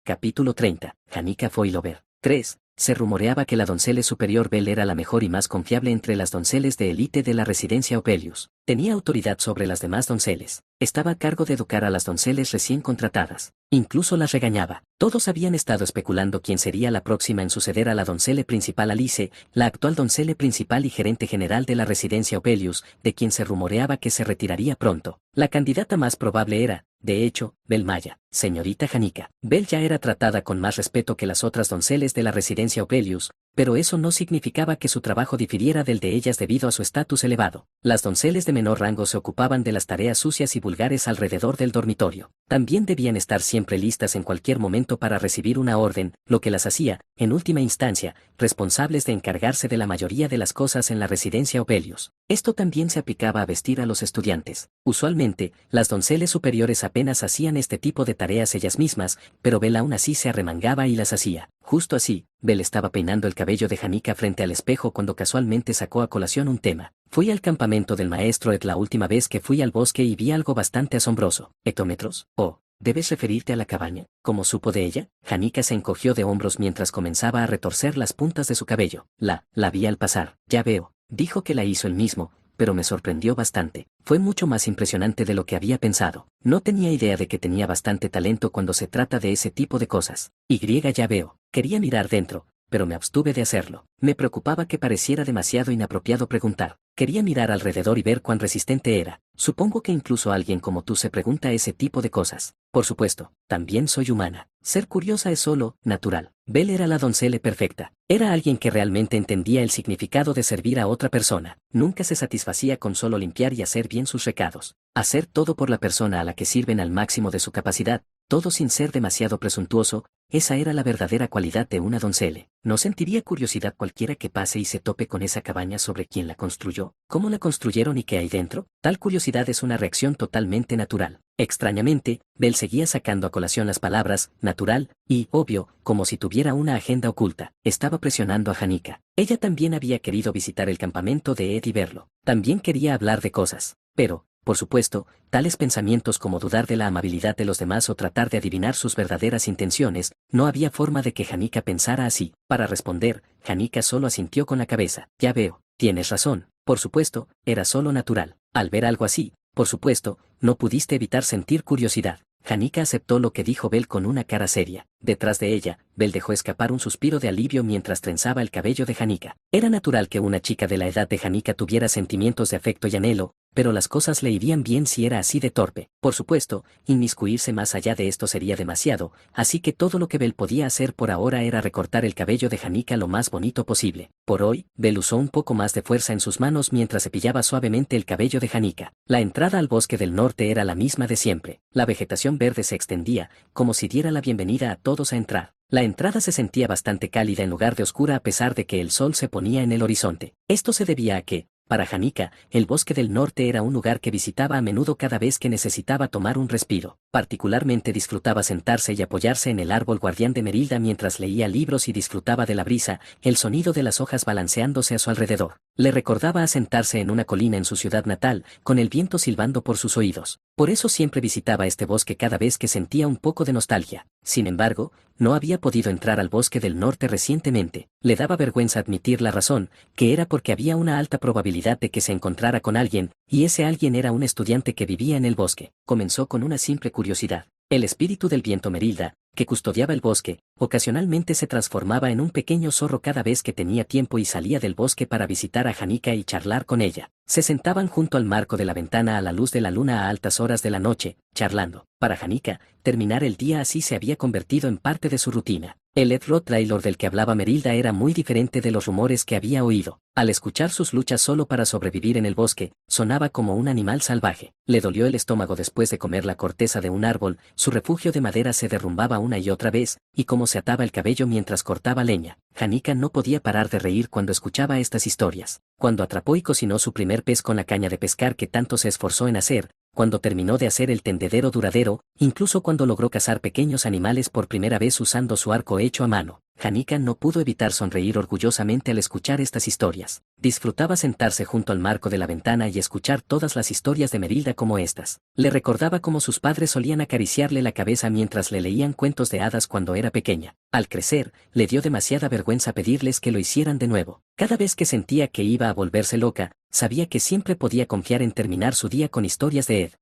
Capítulo 30. Janica Foilover. 3. Se rumoreaba que la doncella superior Bell era la mejor y más confiable entre las donceles de élite de la residencia Opelius. Tenía autoridad sobre las demás donceles. Estaba a cargo de educar a las donceles recién contratadas. Incluso las regañaba. Todos habían estado especulando quién sería la próxima en suceder a la doncella principal Alice, la actual doncella principal y gerente general de la residencia Opelius, de quien se rumoreaba que se retiraría pronto. La candidata más probable era, de hecho, Bell Maya, señorita Janica. Bell ya era tratada con más respeto que las otras donceles de la residencia Opelius, pero eso no significaba que su trabajo difiriera del de ellas debido a su estatus elevado. Las donceles de menor rango se ocupaban de las tareas sucias y vulgares alrededor del dormitorio. También debían estar siempre listas en cualquier momento para recibir una orden, lo que las hacía, en última instancia, responsables de encargarse de la mayoría de las cosas en la residencia Opelius. Esto también se aplicaba a vestir a los estudiantes. Usualmente, las donceles superiores apenas hacían este tipo de tareas ellas mismas, pero Bell aún así se arremangaba y las hacía. Justo así, Bell estaba peinando el cabello de Janica frente al espejo cuando casualmente sacó a colación un tema. Fui al campamento del maestro Ed la última vez que fui al bosque y vi algo bastante asombroso. ¿Hectómetros? Oh, ¿debes referirte a la cabaña? ¿Cómo supo de ella? Janica se encogió de hombros mientras comenzaba a retorcer las puntas de su cabello. La vi al pasar. Ya veo. Dijo que la hizo él mismo, pero me sorprendió bastante. Fue mucho más impresionante de lo que había pensado. No tenía idea de que tenía bastante talento cuando se trata de ese tipo de cosas. Ya veo. Quería mirar dentro, pero me abstuve de hacerlo. Me preocupaba que pareciera demasiado inapropiado preguntar. Quería mirar alrededor y ver cuán resistente era. Supongo que incluso alguien como tú se pregunta ese tipo de cosas. Por supuesto, también soy humana. Ser curiosa es solo natural. Bell era la doncella perfecta. Era alguien que realmente entendía el significado de servir a otra persona. Nunca se satisfacía con solo limpiar y hacer bien sus recados. Hacer todo por la persona a la que sirven al máximo de su capacidad, todo sin ser demasiado presuntuoso. Esa era la verdadera cualidad de una doncella. ¿No sentiría curiosidad cualquiera que pase y se tope con esa cabaña sobre quién la construyó? ¿Cómo la construyeron y qué hay dentro? Tal curiosidad es una reacción totalmente natural. Extrañamente, Bell seguía sacando a colación las palabras natural y obvio, como si tuviera una agenda oculta. Estaba presionando a Janica. Ella también había querido visitar el campamento de Ed y verlo. También quería hablar de cosas, pero, por supuesto, tales pensamientos como dudar de la amabilidad de los demás o tratar de adivinar sus verdaderas intenciones, no había forma de que Janica pensara así. Para responder, Janica solo asintió con la cabeza. Ya veo, tienes razón. Por supuesto, era solo natural. Al ver algo así, por supuesto, no pudiste evitar sentir curiosidad. Janica aceptó lo que dijo Bell con una cara seria. Detrás de ella, Bell dejó escapar un suspiro de alivio mientras trenzaba el cabello de Janica. Era natural que una chica de la edad de Janica tuviera sentimientos de afecto y anhelo, pero las cosas le irían bien si era así de torpe. Por supuesto, inmiscuirse más allá de esto sería demasiado, así que todo lo que Bell podía hacer por ahora era recortar el cabello de Janica lo más bonito posible. Por hoy, Bell usó un poco más de fuerza en sus manos mientras cepillaba suavemente el cabello de Janica. La entrada al bosque del norte era la misma de siempre. La vegetación verde se extendía, como si diera la bienvenida a todos a entrar. La entrada se sentía bastante cálida en lugar de oscura a pesar de que el sol se ponía en el horizonte. Esto se debía a que, para Janica, el bosque del norte era un lugar que visitaba a menudo cada vez que necesitaba tomar un respiro. Particularmente disfrutaba sentarse y apoyarse en el árbol guardián de Merilda mientras leía libros y disfrutaba de la brisa, el sonido de las hojas balanceándose a su alrededor. Le recordaba a sentarse en una colina en su ciudad natal, con el viento silbando por sus oídos. Por eso siempre visitaba este bosque cada vez que sentía un poco de nostalgia. Sin embargo, no había podido entrar al bosque del norte recientemente. Le daba vergüenza admitir la razón, que era porque había una alta probabilidad de que se encontrara con alguien, y ese alguien era un estudiante que vivía en el bosque. Comenzó con una simple curiosidad. El espíritu del viento Merilda, que custodiaba el bosque, ocasionalmente se transformaba en un pequeño zorro cada vez que tenía tiempo y salía del bosque para visitar a Janica y charlar con ella. Se sentaban junto al marco de la ventana a la luz de la luna a altas horas de la noche, charlando. Para Janica, terminar el día así se había convertido en parte de su rutina. El Ed Rottweiler del que hablaba Merilda era muy diferente de los rumores que había oído. Al escuchar sus luchas solo para sobrevivir en el bosque, sonaba como un animal salvaje. Le dolió el estómago después de comer la corteza de un árbol, su refugio de madera se derrumbaba una y otra vez, y como se ataba el cabello mientras cortaba leña. Janica no podía parar de reír cuando escuchaba estas historias. Cuando atrapó y cocinó su primer pez con la caña de pescar que tanto se esforzó en hacer, cuando terminó de hacer el tendedero duradero, incluso cuando logró cazar pequeños animales por primera vez usando su arco hecho a mano. Hanika no pudo evitar sonreír orgullosamente al escuchar estas historias. Disfrutaba sentarse junto al marco de la ventana y escuchar todas las historias de Merilda como estas. Le recordaba cómo sus padres solían acariciarle la cabeza mientras le leían cuentos de hadas cuando era pequeña. Al crecer, le dio demasiada vergüenza pedirles que lo hicieran de nuevo. Cada vez que sentía que iba a volverse loca, sabía que siempre podía confiar en terminar su día con historias de Ed.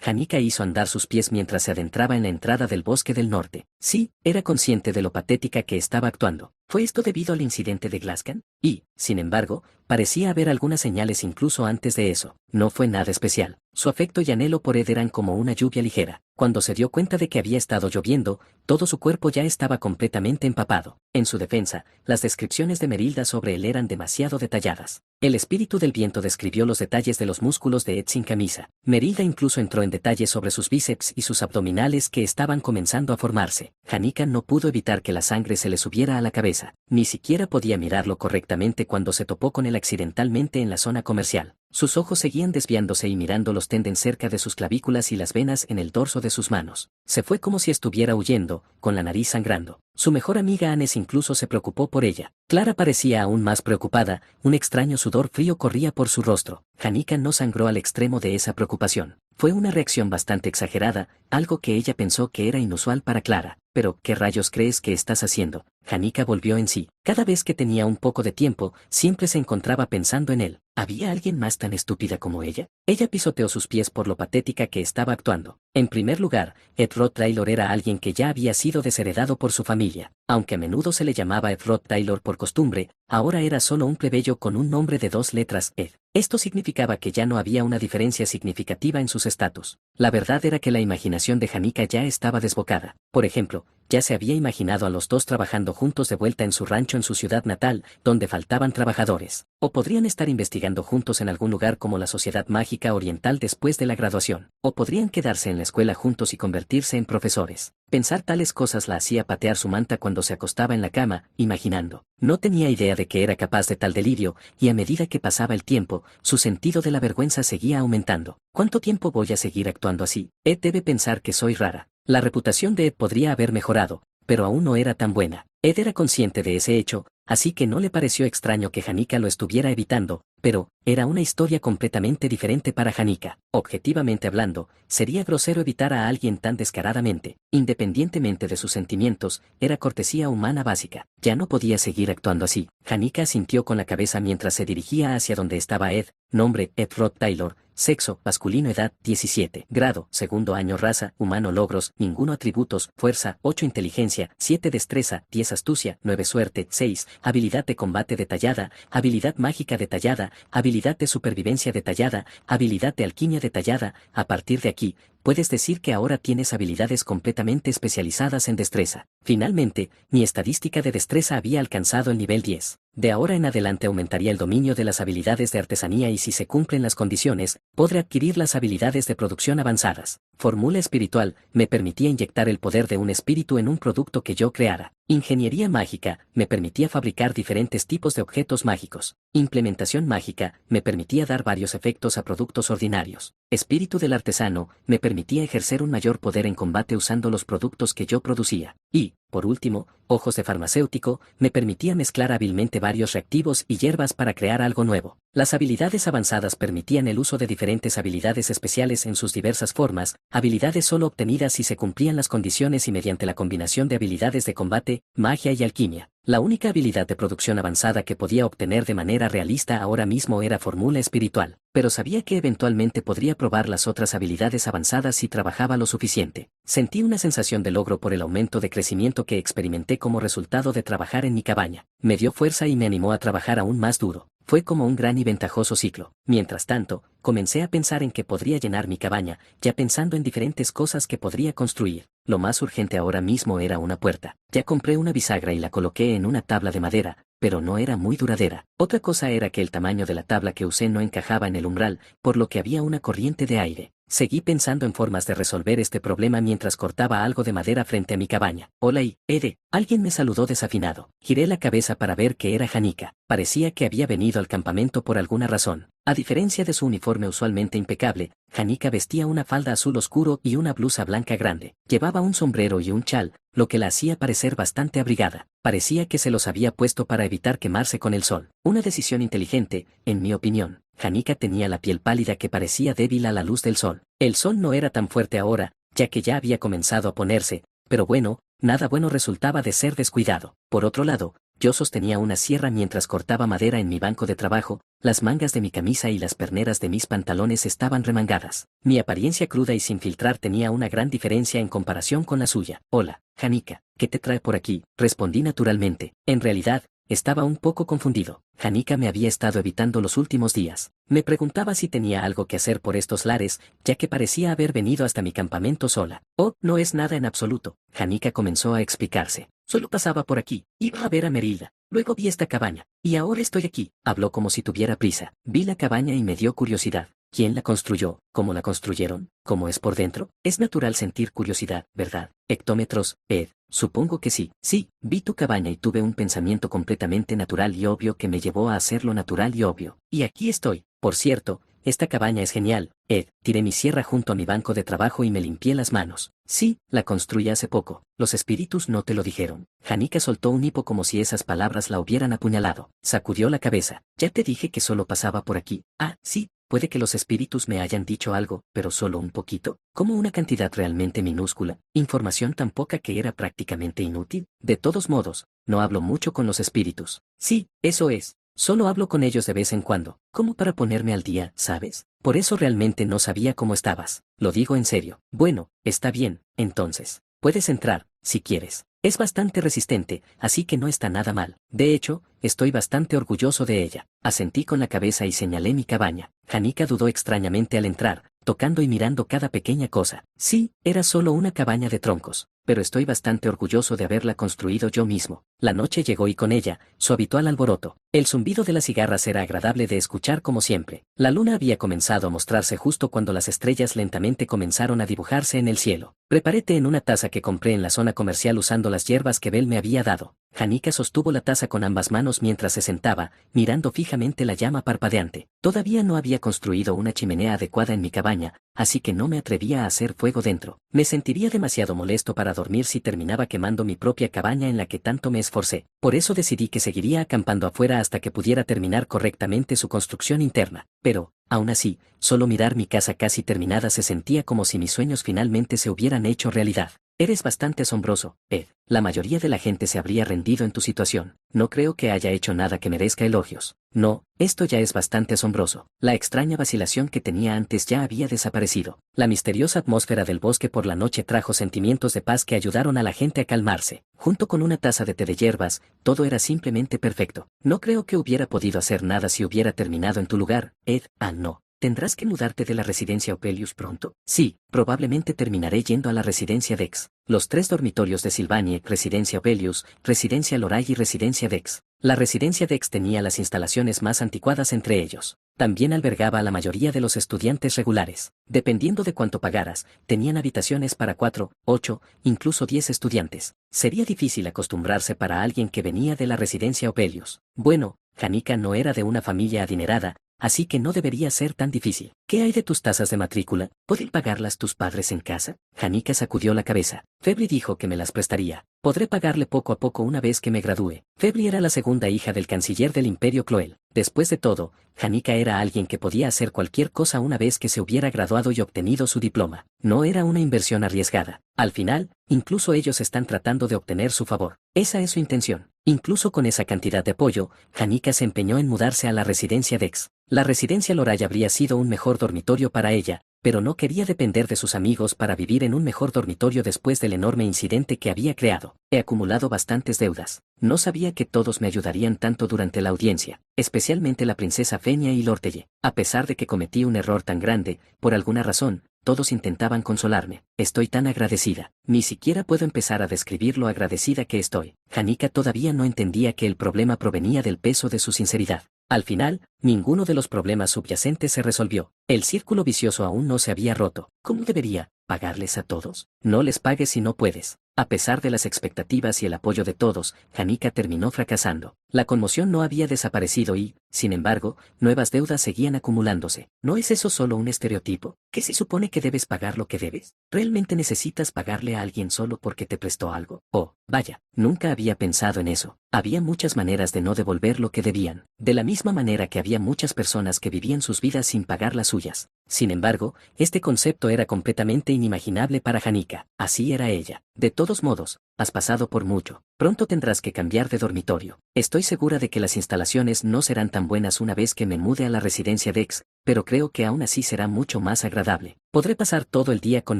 Hanika hizo andar sus pies mientras se adentraba en la entrada del bosque del norte. Sí, era consciente de lo patética que estaba actuando. ¿Fue esto debido al incidente de Glasgow? Y, sin embargo, parecía haber algunas señales incluso antes de eso. No fue nada especial. Su afecto y anhelo por Ed eran como una lluvia ligera. Cuando se dio cuenta de que había estado lloviendo, todo su cuerpo ya estaba completamente empapado. En su defensa, las descripciones de Merilda sobre él eran demasiado detalladas. El espíritu del viento describió los detalles de los músculos de Ed sin camisa. Merilda incluso entró en detalle sobre sus bíceps y sus abdominales que estaban comenzando a formarse. Hanika no pudo evitar que la sangre se le subiera a la cabeza. Ni siquiera podía mirarlo correctamente cuando se topó con él accidentalmente en la zona comercial. Sus ojos seguían desviándose y mirando los tenden cerca de sus clavículas y las venas en el dorso de sus manos. Se fue como si estuviera huyendo, con la nariz sangrando. Su mejor amiga Anes incluso se preocupó por ella. Clara parecía aún más preocupada, un extraño sudor frío corría por su rostro. Hanika no sangró al extremo de esa preocupación. Fue una reacción bastante exagerada, algo que ella pensó que era inusual para Clara. Pero, ¿qué rayos crees que estás haciendo? Hanika volvió en sí. Cada vez que tenía un poco de tiempo, siempre se encontraba pensando en él. ¿Había alguien más tan estúpida como ella? Ella pisoteó sus pies por lo patética que estaba actuando. En primer lugar, Ed Rottweiler era alguien que ya había sido desheredado por su familia. Aunque a menudo se le llamaba Ed Rottweiler por costumbre, ahora era solo un plebeyo con un nombre de 2 letras, Ed. Esto significaba que ya no había una diferencia significativa en sus estatus. La verdad era que la imaginación de Hanika ya estaba desbocada. Por ejemplo, ya se había imaginado a los dos trabajando juntos de vuelta en su rancho en su ciudad natal, donde faltaban trabajadores. O podrían estar investigando juntos en algún lugar como la Sociedad Mágica Oriental después de la graduación. O podrían quedarse en la escuela juntos y convertirse en profesores. Pensar tales cosas la hacía patear su manta cuando se acostaba en la cama, imaginando. No tenía idea de que era capaz de tal delirio, y a medida que pasaba el tiempo, su sentido de la vergüenza seguía aumentando. ¿Cuánto tiempo voy a seguir actuando así? Ed debe pensar que soy rara. La reputación de Ed podría haber mejorado, pero aún no era tan buena. Ed era consciente de ese hecho, así que no le pareció extraño que Hanika lo estuviera evitando, pero era una historia completamente diferente para Hanika. Objetivamente hablando, sería grosero evitar a alguien tan descaradamente. Independientemente de sus sentimientos, era cortesía humana básica. Ya no podía seguir actuando así. Hanika asintió con la cabeza mientras se dirigía hacia donde estaba Ed. Nombre: Ed Rottweiler. Sexo: masculino. Edad: 17. Grado: segundo año. Raza: humano. Logros: ninguno. Atributos: fuerza 8, inteligencia 7, destreza 10, astucia 9, suerte 6, habilidad de combate detallada, habilidad mágica detallada, habilidad de supervivencia detallada, habilidad de alquimia detallada. A partir de aquí, puedes decir que ahora tienes habilidades completamente especializadas en destreza. Finalmente, mi estadística de destreza había alcanzado el nivel 10. De ahora en adelante aumentaría el dominio de las habilidades de artesanía y si se cumplen las condiciones, podré adquirir las habilidades de producción avanzadas. Fórmula espiritual: me permitía inyectar el poder de un espíritu en un producto que yo creara. Ingeniería mágica: me permitía fabricar diferentes tipos de objetos mágicos. Implementación mágica: me permitía dar varios efectos a productos ordinarios. Espíritu del artesano: me permitía ejercer un mayor poder en combate usando los productos que yo producía. Y, por último, ojos de farmacéutico: me permitía mezclar hábilmente varios reactivos y hierbas para crear algo nuevo. Las habilidades avanzadas permitían el uso de diferentes habilidades especiales en sus diversas formas, habilidades solo obtenidas si se cumplían las condiciones y mediante la combinación de habilidades de combate, magia y alquimia. La única habilidad de producción avanzada que podía obtener de manera realista ahora mismo era fórmula espiritual, pero sabía que eventualmente podría probar las otras habilidades avanzadas si trabajaba lo suficiente. Sentí una sensación de logro por el aumento de crecimiento que experimenté como resultado de trabajar en mi cabaña. Me dio fuerza y me animó a trabajar aún más duro. Fue como un gran y ventajoso ciclo. Mientras tanto, comencé a pensar en que podría llenar mi cabaña, ya pensando en diferentes cosas que podría construir. Lo más urgente ahora mismo era una puerta. Ya compré una bisagra y la coloqué en una tabla de madera, pero no era muy duradera. Otra cosa era que el tamaño de la tabla que usé no encajaba en el umbral, por lo que había una corriente de aire. Seguí pensando en formas de resolver este problema mientras cortaba algo de madera frente a mi cabaña. Hola Ede. Alguien me saludó desafinado. Giré la cabeza para ver que era Hanika. Parecía que había venido al campamento por alguna razón. A diferencia de su uniforme usualmente impecable, Janica vestía una falda azul oscuro y una blusa blanca grande. Llevaba un sombrero y un chal, lo que la hacía parecer bastante abrigada. Parecía que se los había puesto para evitar quemarse con el sol. Una decisión inteligente, en mi opinión. Janica tenía la piel pálida que parecía débil a la luz del sol. El sol no era tan fuerte ahora, ya que ya había comenzado a ponerse, pero bueno, nada bueno resultaba de ser descuidado. Por otro lado, yo sostenía una sierra mientras cortaba madera en mi banco de trabajo, las mangas de mi camisa y las perneras de mis pantalones estaban remangadas. Mi apariencia cruda y sin filtrar tenía una gran diferencia en comparación con la suya. Hola, Janica, ¿qué te trae por aquí? Respondí naturalmente. En realidad, estaba un poco confundido. Janica me había estado evitando los últimos días. Me preguntaba si tenía algo que hacer por estos lares, ya que parecía haber venido hasta mi campamento sola. Oh, no es nada en absoluto. Janica comenzó a explicarse. Solo pasaba por aquí, iba a ver a Merilda. Luego vi esta cabaña, y ahora estoy aquí. Habló como si tuviera prisa. Vi la cabaña y me dio curiosidad. ¿Quién la construyó? ¿Cómo la construyeron? ¿Cómo es por dentro? Es natural sentir curiosidad, ¿verdad? Hectómetros, Ed. Supongo que sí. Sí, vi tu cabaña y tuve un pensamiento completamente natural y obvio que me llevó a hacerlo natural y obvio. Y aquí estoy. Por cierto, esta cabaña es genial, Ed. Tiré mi sierra junto a mi banco de trabajo y me limpié las manos. Sí, la construí hace poco. Los espíritus no te lo dijeron. Janica soltó un hipo como si esas palabras la hubieran apuñalado. Sacudió la cabeza. Ya te dije que solo pasaba por aquí. Ah, sí. Puede que los espíritus me hayan dicho algo, pero solo un poquito, como una cantidad realmente minúscula, información tan poca que era prácticamente inútil. De todos modos, no hablo mucho con los espíritus. Sí, eso es. Solo hablo con ellos de vez en cuando, como para ponerme al día, ¿sabes? Por eso realmente no sabía cómo estabas. Lo digo en serio. Bueno, está bien, entonces. Puedes entrar, si quieres. Es bastante resistente, así que no está nada mal. De hecho, estoy bastante orgulloso de ella. Asentí con la cabeza y señalé mi cabaña. Janica dudó extrañamente al entrar, tocando y mirando cada pequeña cosa. Sí, era solo una cabaña de troncos, pero estoy bastante orgulloso de haberla construido yo mismo. La noche llegó y con ella, su habitual alboroto. El zumbido de las cigarras era agradable de escuchar como siempre. La luna había comenzado a mostrarse justo cuando las estrellas lentamente comenzaron a dibujarse en el cielo. Preparé té en una taza que compré en la zona comercial usando las hierbas que Bel me había dado. Janica sostuvo la taza con ambas manos mientras se sentaba, mirando fijamente la llama parpadeante. Todavía no había construido una chimenea adecuada en mi cabaña, así que no me atrevía a hacer fuego dentro. Me sentiría demasiado molesto para dormir si terminaba quemando mi propia cabaña en la que tanto me esforcé. Por eso decidí que seguiría acampando afuera hasta que pudiera terminar correctamente su construcción interna. Pero, aún así, solo mirar mi casa casi terminada se sentía como si mis sueños finalmente se hubieran hecho realidad. Eres bastante asombroso, Ed. La mayoría de la gente se habría rendido en tu situación. No creo que haya hecho nada que merezca elogios. No, esto ya es bastante asombroso. La extraña vacilación que tenía antes ya había desaparecido. La misteriosa atmósfera del bosque por la noche trajo sentimientos de paz que ayudaron a la gente a calmarse. Junto con una taza de té de hierbas, todo era simplemente perfecto. No creo que hubiera podido hacer nada si hubiera terminado en tu lugar, Ed. Ah, no. ¿Tendrás que mudarte de la residencia Opelius pronto? Sí, probablemente terminaré yendo a la residencia Dex. Los 3 dormitorios de Sylvanie, residencia Opelius, residencia Loray y residencia Dex. La residencia Dex tenía las instalaciones más anticuadas entre ellos. También albergaba a la mayoría de los estudiantes regulares. Dependiendo de cuánto pagaras, tenían habitaciones para 4, 8, incluso 10 estudiantes. Sería difícil acostumbrarse para alguien que venía de la residencia Opelius. Bueno, Janica no era de una familia adinerada, así que no debería ser tan difícil. ¿Qué hay de tus tasas de matrícula? ¿Pueden pagarlas tus padres en casa? Janica sacudió la cabeza. Febri dijo que me las prestaría. Podré pagarle poco a poco una vez que me gradúe. Febri era la segunda hija del canciller del Imperio Cloel. Después de todo, Janica era alguien que podía hacer cualquier cosa una vez que se hubiera graduado y obtenido su diploma. No era una inversión arriesgada. Al final, incluso ellos están tratando de obtener su favor. Esa es su intención. Incluso con esa cantidad de apoyo, Janica se empeñó en mudarse a la residencia Dex. La residencia Loray habría sido un mejor dormitorio para ella, pero no quería depender de sus amigos para vivir en un mejor dormitorio después del enorme incidente que había creado. He acumulado bastantes deudas. No sabía que todos me ayudarían tanto durante la audiencia, especialmente la princesa Fenia y Lortelle. A pesar de que cometí un error tan grande, por alguna razón, todos intentaban consolarme. Estoy tan agradecida. Ni siquiera puedo empezar a describir lo agradecida que estoy. Janica todavía no entendía que el problema provenía del peso de su sinceridad. Al final, ninguno de los problemas subyacentes se resolvió. El círculo vicioso aún no se había roto. ¿Cómo debería pagarles a todos? No les pagues si no puedes. A pesar de las expectativas y el apoyo de todos, Hanika terminó fracasando. La conmoción no había desaparecido y, sin embargo, nuevas deudas seguían acumulándose. ¿No es eso solo un estereotipo? ¿Que se supone que debes pagar lo que debes? ¿Realmente necesitas pagarle a alguien solo porque te prestó algo? Oh, vaya, nunca había pensado en eso. Había muchas maneras de no devolver lo que debían, de la misma manera que había muchas personas que vivían sus vidas sin pagar las suyas. Sin embargo, este concepto era completamente inimaginable para Hanika. Así era ella. De todos modos, has pasado por mucho. Pronto tendrás que cambiar de dormitorio. Estoy segura de que las instalaciones no serán tan buenas una vez que me mude a la residencia Dex, pero creo que aún así será mucho más agradable. Podré pasar todo el día con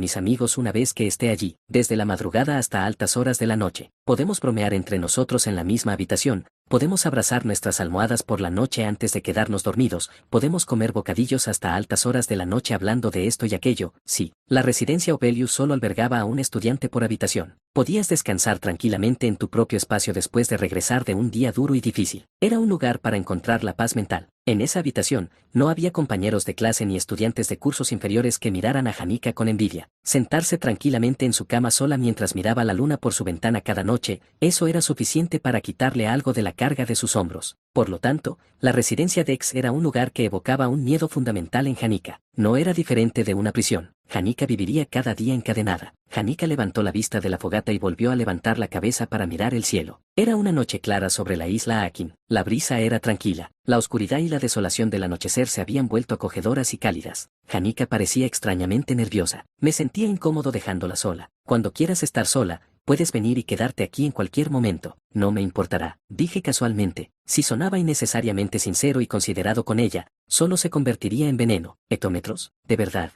mis amigos una vez que esté allí, desde la madrugada hasta altas horas de la noche. Podemos bromear entre nosotros en la misma habitación, podemos abrazar nuestras almohadas por la noche antes de quedarnos dormidos, podemos comer bocadillos hasta altas horas de la noche hablando de esto y aquello. Sí, la residencia Opelius solo albergaba a un estudiante por habitación. Podías descansar tranquilamente en tu propio espacio después de regresar de un día duro y difícil. Era un lugar para encontrar la paz mental. En esa habitación, no había compañeros de clase ni estudiantes de cursos inferiores que miraran a Hanika con envidia. Sentarse tranquilamente en su cama sola mientras miraba la luna por su ventana cada noche, eso era suficiente para quitarle algo de la carga de sus hombros. Por lo tanto, la residencia Dex era un lugar que evocaba un miedo fundamental en Hanika. No era diferente de una prisión. Hanika viviría cada día encadenada. Hanika levantó la vista de la fogata y volvió a levantar la cabeza para mirar el cielo. Era una noche clara sobre la isla Akin. La brisa era tranquila. La oscuridad y la desolación del anochecer se habían vuelto acogedoras y cálidas. Hanika parecía extrañamente nerviosa. Me sentía incómodo dejándola sola. Cuando quieras estar sola, puedes venir y quedarte aquí en cualquier momento. No me importará, dije casualmente. Si sonaba innecesariamente sincero y considerado con ella, solo se convertiría en veneno. ¿Hectómetros? ¿De verdad?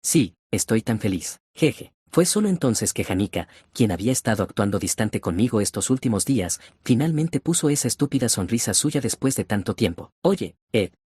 Sí, estoy tan feliz. Jeje. Fue solo entonces que Hanika, quien había estado actuando distante conmigo estos últimos días, finalmente puso esa estúpida sonrisa suya después de tanto tiempo. Oye,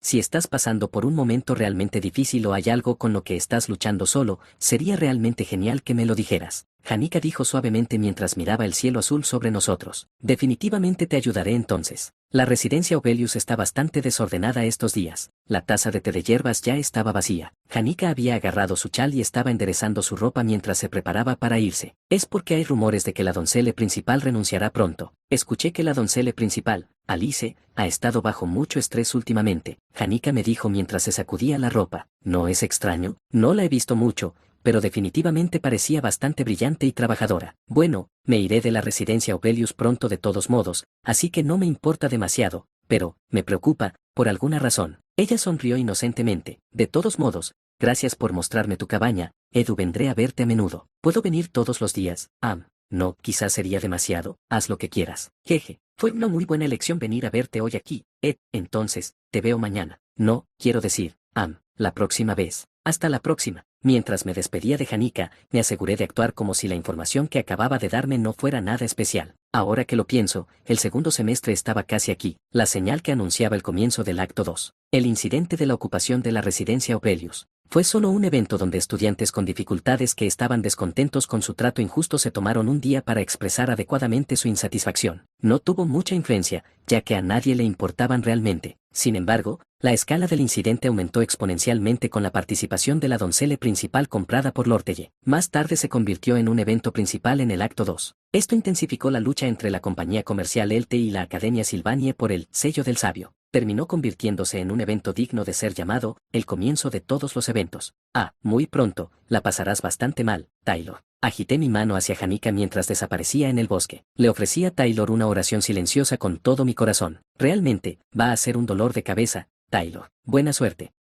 si estás pasando por un momento realmente difícil o hay algo con lo que estás luchando solo, sería realmente genial que me lo dijeras. Hanika dijo suavemente mientras miraba el cielo azul sobre nosotros. Definitivamente te ayudaré entonces. La residencia Opelius está bastante desordenada estos días. La taza de té de hierbas ya estaba vacía. Hanika había agarrado su chal y estaba enderezando su ropa mientras se preparaba para irse. Es porque hay rumores de que la doncella principal renunciará pronto. Escuché que la doncella principal, Alice, ha estado bajo mucho estrés últimamente. Hanika me dijo mientras se sacudía la ropa. ¿No es extraño? No la he visto mucho, pero definitivamente parecía bastante brillante y trabajadora. Bueno, me iré de la residencia Opelius pronto de todos modos, así que no me importa demasiado, pero, me preocupa, por alguna razón. Ella sonrió inocentemente. De todos modos, gracias por mostrarme tu cabaña, Edu, vendré a verte a menudo. ¿Puedo venir todos los días? No, quizás sería demasiado, haz lo que quieras. Jeje, fue una muy buena elección venir a verte hoy aquí. Entonces, te veo mañana. No, quiero decir, la próxima vez. Hasta la próxima. Mientras me despedía de Hanika, me aseguré de actuar como si la información que acababa de darme no fuera nada especial. Ahora que lo pienso, el segundo semestre estaba casi aquí, la señal que anunciaba el comienzo del acto 2. El incidente de la ocupación de la residencia Opelius. Fue solo un evento donde estudiantes con dificultades que estaban descontentos con su trato injusto se tomaron un día para expresar adecuadamente su insatisfacción. No tuvo mucha influencia, ya que a nadie le importaban realmente. Sin embargo, la escala del incidente aumentó exponencialmente con la participación de la doncella principal comprada por Lortelle. Más tarde se convirtió en un evento principal en el acto 2. Esto intensificó la lucha entre la compañía comercial Elte y la Academia Sylvanie por el sello del sabio. Terminó convirtiéndose en un evento digno de ser llamado el comienzo de todos los eventos. Muy pronto, la pasarás bastante mal, Taylor. Agité mi mano hacia Hanika mientras desaparecía en el bosque. Le ofrecí a Taylor una oración silenciosa con todo mi corazón. Realmente, va a ser un dolor de cabeza, Taylor. Buena suerte.